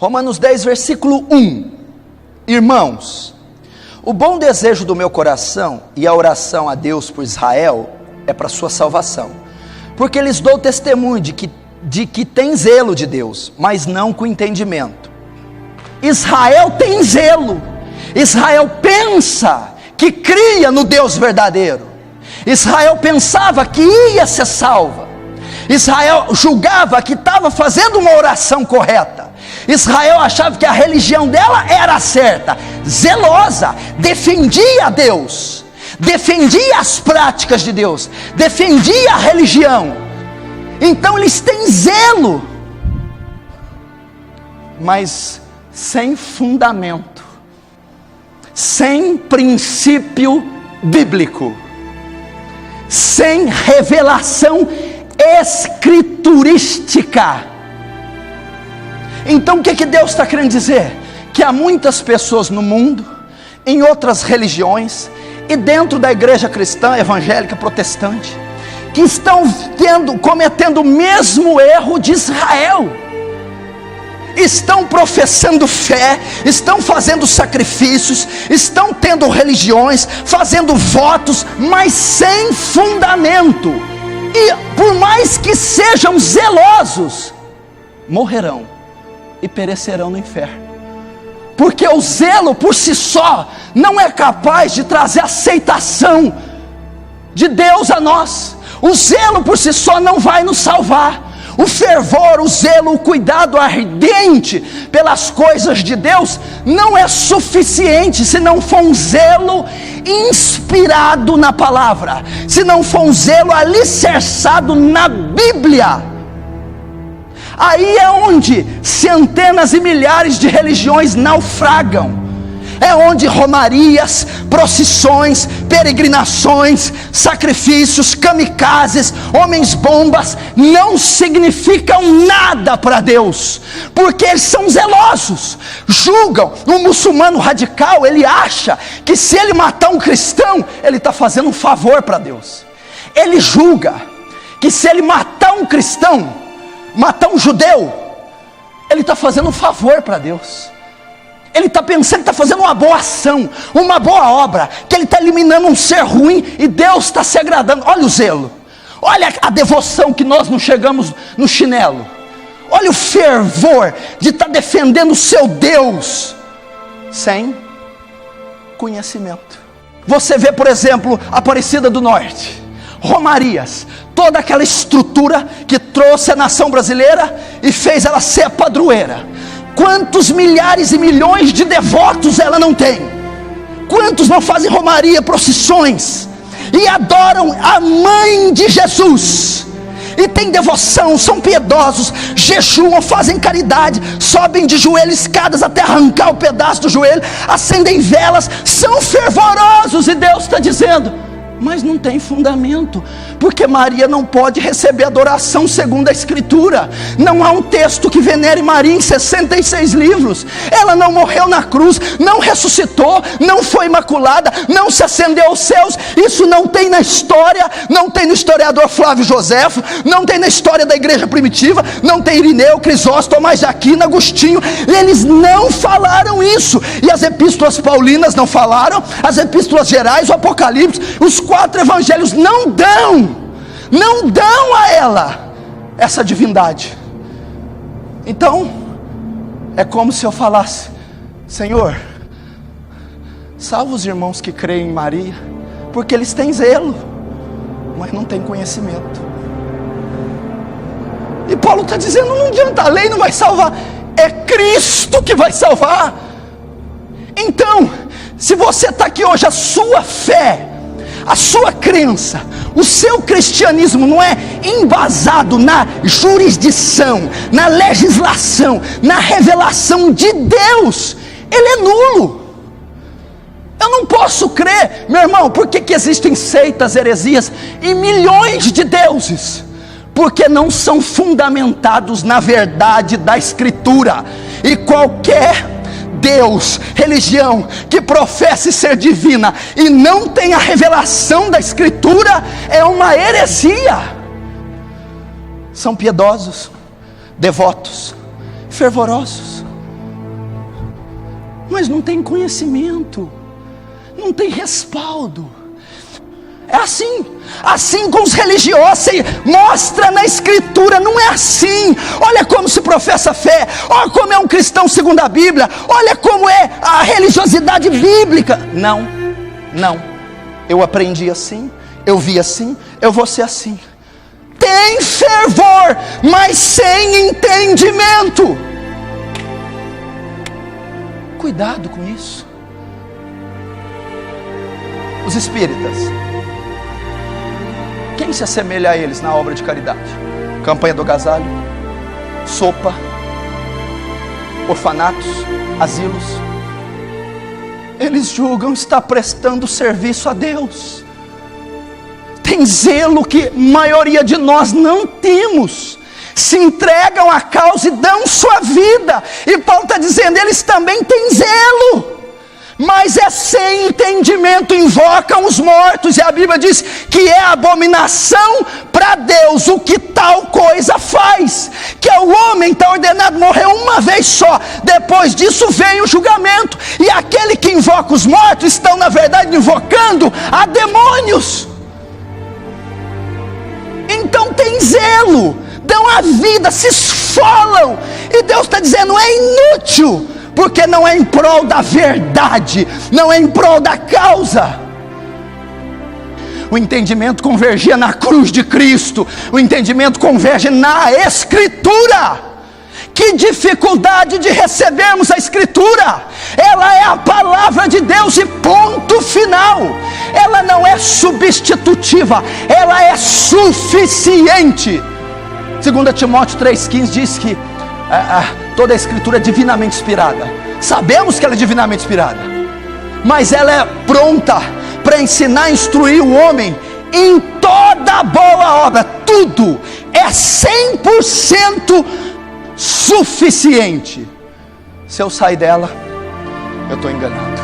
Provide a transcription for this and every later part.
Romanos 10, versículo 1. Irmãos, o bom desejo do meu coração e a oração a Deus por Israel é para sua salvação, porque lhes dou testemunho de que tem zelo de Deus, mas não com entendimento. Israel tem zelo, Israel pensa que cria no Deus verdadeiro, Israel pensava que ia ser salva, Israel julgava que estava fazendo uma oração correta, Israel achava que a religião dela era certa, zelosa, defendia Deus, defendia as práticas de Deus, defendia a religião. Então eles têm zelo, mas sem fundamento, sem princípio bíblico, sem revelação escriturística. Então o que Deus está querendo dizer? Que há muitas pessoas no mundo, em outras religiões, e dentro da igreja cristã, evangélica, protestante, que estão cometendo o mesmo erro de Israel. Estão professando fé, estão fazendo sacrifícios, estão tendo religiões, fazendo votos, mas sem fundamento. E por mais que sejam zelosos, morrerão e perecerão no inferno. Porque o zelo por si só não é capaz de trazer aceitação de Deus a nós. O zelo por si só não vai nos salvar. O fervor, o zelo, o cuidado ardente pelas coisas de Deus não é suficiente se não for um zelo inspirado na palavra, se não for um zelo alicerçado na Bíblia. Aí é onde centenas e milhares de religiões naufragam. É onde romarias, procissões, peregrinações, sacrifícios, kamikazes, homens-bombas não significam nada para Deus, porque eles são zelosos, julgam. Um muçulmano radical, ele acha que se ele matar um cristão, ele está fazendo um favor para Deus. Ele julga que se ele matar um cristão, matar um judeu, ele está fazendo um favor para Deus. Ele está pensando que está fazendo uma boa ação, uma boa obra, que ele está eliminando um ser ruim e Deus está se agradando. Olha o zelo, olha a devoção que nós não chegamos no chinelo, olha o fervor de estar defendendo o seu Deus, sem conhecimento. Você vê, por exemplo, Aparecida do Norte, romarias, toda aquela estrutura que trouxe a nação brasileira e fez ela ser a padroeira. Quantos milhares e milhões de devotos ela não tem? Quantos não fazem romaria, procissões e adoram a mãe de Jesus? E tem devoção, são piedosos, jejuam, fazem caridade, sobem de joelho escadas até arrancar o pedaço do joelho, acendem velas, são fervorosos. E Deus está dizendo: mas não tem fundamento, porque Maria não pode receber adoração segundo a Escritura. Não há um texto que venere Maria em 66 livros. Ela não morreu na cruz, não ressuscitou, não foi imaculada, não se ascendeu aos céus. Isso não tem na história, não tem no historiador Flávio Joséfo, não tem na história da igreja primitiva, não tem Irineu, Crisóstomo, Tomás de Aquino, Agostinho. Eles não falaram isso, e as epístolas paulinas não falaram, as epístolas gerais, o Apocalipse, os 4 evangelhos não dão a ela essa divindade. Então é como se eu falasse: Senhor, salva os irmãos que creem em Maria, porque eles têm zelo, mas não têm conhecimento. E Paulo está dizendo: não adianta, a lei não vai salvar, é Cristo que vai salvar. Então, se você está aqui hoje, a sua fé, a sua crença, o seu cristianismo não é embasado na jurisdição, na legislação, na revelação de Deus, ele é nulo. Eu não posso crer, meu irmão. Por que existem seitas, heresias e milhões de deuses? Porque não são fundamentados na verdade da Escritura. E qualquer Deus, religião que professe ser divina e não tem a revelação da Escritura é uma heresia. São piedosos, devotos, fervorosos, mas não tem conhecimento, não tem respaldo. É assim com os religiosos, mostra na Escritura, não é assim. Olha como se professa a fé, olha como é um cristão segundo a Bíblia, olha como é a religiosidade bíblica. Não, eu aprendi assim, eu vi assim, eu vou ser assim. Tem fervor, mas sem entendimento. Cuidado com isso. Os espíritas, quem se assemelha a eles na obra de caridade? Campanha do Agasalho, sopa, orfanatos, asilos. Eles julgam estar prestando serviço a Deus. Tem zelo que a maioria de nós não temos. Se entregam à causa e dão sua vida. E Paulo está dizendo, eles também têm zelo, mas é sem entendimento, invocam os mortos. E a Bíblia diz que é abominação para Deus o que tal coisa faz. Que é o homem está ordenado morrer uma vez só, depois disso vem o julgamento. E aquele que invoca os mortos estão na verdade invocando a demônios. Então tem zelo, dão a vida, se esfolam, e Deus está dizendo, é inútil, porque não é em prol da verdade, não é em prol da causa. O entendimento convergia na cruz de Cristo, o entendimento converge na Escritura. Que dificuldade de recebermos a Escritura. Ela é a palavra de Deus e ponto final. Ela não é substitutiva, ela é suficiente. 2 Timóteo 3,15 diz que toda a Escritura é divinamente inspirada. Sabemos que ela é divinamente inspirada, mas ela é pronta para ensinar e instruir o homem em toda boa obra. Tudo é 100% suficiente. Se eu sair dela, eu estou enganado.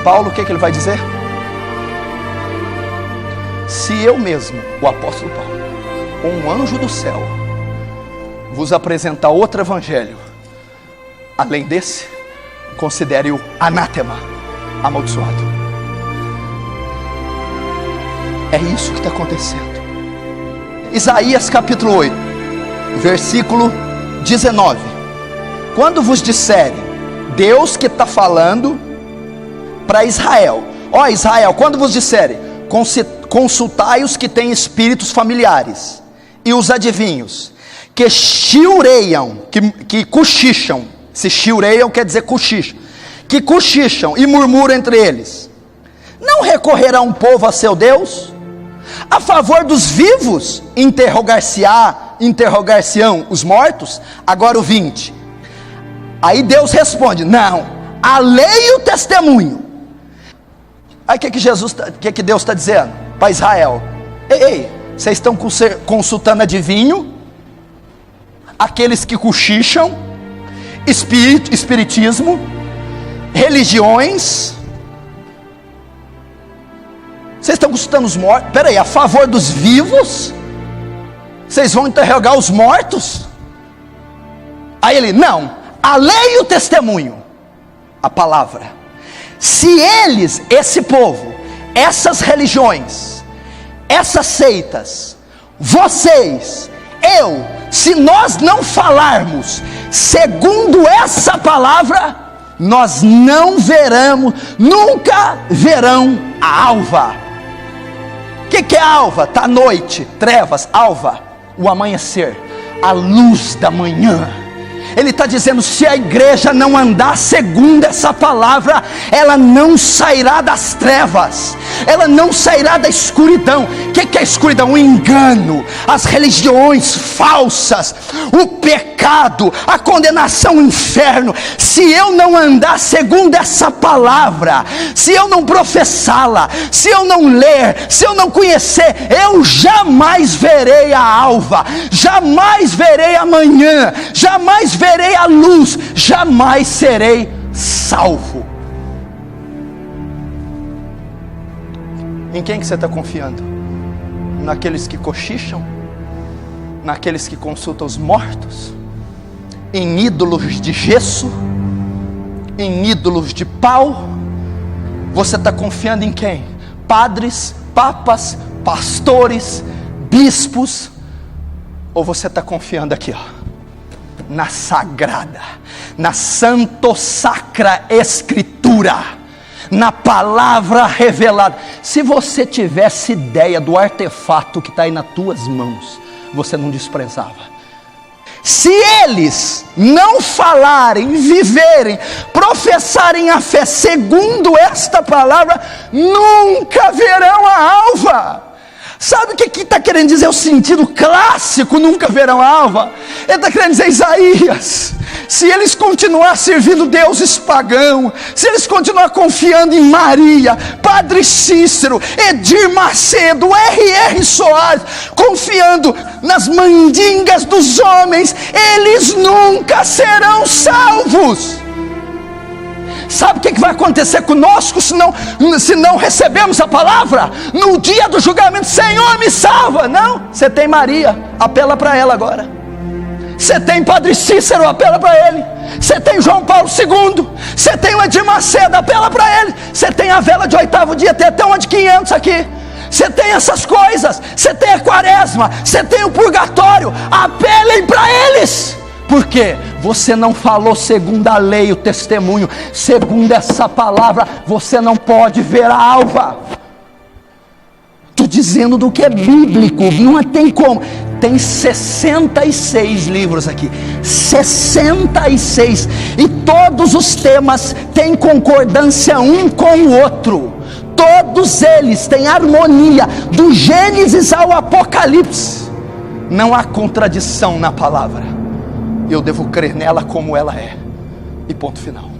Paulo, o que ele vai dizer? Se eu mesmo, o apóstolo Paulo, um anjo do céu, vos apresentar outro evangelho além desse, considere-o anátema, amaldiçoado. É isso que está acontecendo. Isaías capítulo 8, versículo 19. Quando vos disserem, Deus que está falando para Israel, ó Israel, quando vos disserem, consultai os que têm espíritos familiares e os adivinhos, que chiureiam, que cochicham. Se chiureiam quer dizer cochicham, que cochicham e murmuram entre eles. Não recorrerá um povo a seu Deus? A favor dos vivos, interrogar-se-ão os mortos? Agora o 20. Aí Deus responde, não, a lei e o testemunho. Aí o que Deus está dizendo para Israel? Ei, vocês estão consultando adivinho, aqueles que cochicham, espiritismo, religiões. Vocês estão consultando os mortos? Peraí, a favor dos vivos? Vocês vão interrogar os mortos? Aí ele, não, a lei e o testemunho, a palavra. Se eles, esse povo, essas religiões, essas seitas, vocês, eu, se nós não falarmos segundo essa palavra, nós não veremos, nunca verão a alva. O que é alva? Está à noite, trevas, alva, o amanhecer, a luz da manhã. Ele está dizendo, se a igreja não andar segundo essa palavra, ela não sairá das trevas, ela não sairá da escuridão. O que é a escuridão? O engano, as religiões falsas, o pecado, a condenação, o inferno. Se eu não andar segundo essa palavra, se eu não professá-la, se eu não ler, se eu não conhecer, eu jamais verei a alva, jamais verei a manhã, jamais verei a luz, jamais serei salvo. Em quem que você está confiando? Naqueles que cochicham? Naqueles que consultam os mortos? Em ídolos de gesso? em ídolos de pau? Você está confiando em quem? Padres, papas, pastores, bispos? Ou você está confiando aqui, na sagrada, na santo sacra escritura, na palavra revelada? Se você tivesse ideia do artefato que está aí nas tuas mãos, você não desprezava. Se eles não falarem, viverem, professarem a fé segundo esta palavra, nunca verão a alva. Sabe o que está querendo dizer o sentido clássico, nunca verão a alva? Ele está querendo dizer, Isaías, se eles continuar servindo deuses pagãos, se eles continuar confiando em Maria, Padre Cícero, Edir Macedo, R.R. Soares, confiando nas mandingas dos homens, eles nunca serão salvos. Sabe o que vai acontecer conosco se não recebemos a palavra? No dia do julgamento, Senhor, me salva. Não, você tem Maria, apela para ela agora. Você tem Padre Cícero, apela para ele. Você tem João Paulo II. Você tem o Edir Macedo, apela para ele. Você tem a vela de 8º dia, tem até uma de 500 aqui. Você tem essas coisas. Você tem a quaresma, você tem o purgatório. Apelem para eles. Por quê? Você não falou segundo a lei, o testemunho. Segundo essa palavra, você não pode ver a alva. Estou dizendo do que é bíblico. Não tem como. Tem 66 livros aqui. 66. E todos os temas têm concordância um com o outro. Todos eles têm harmonia. Do Gênesis ao Apocalipse. Não há contradição na palavra. Eu devo crer nela como ela é. E ponto final.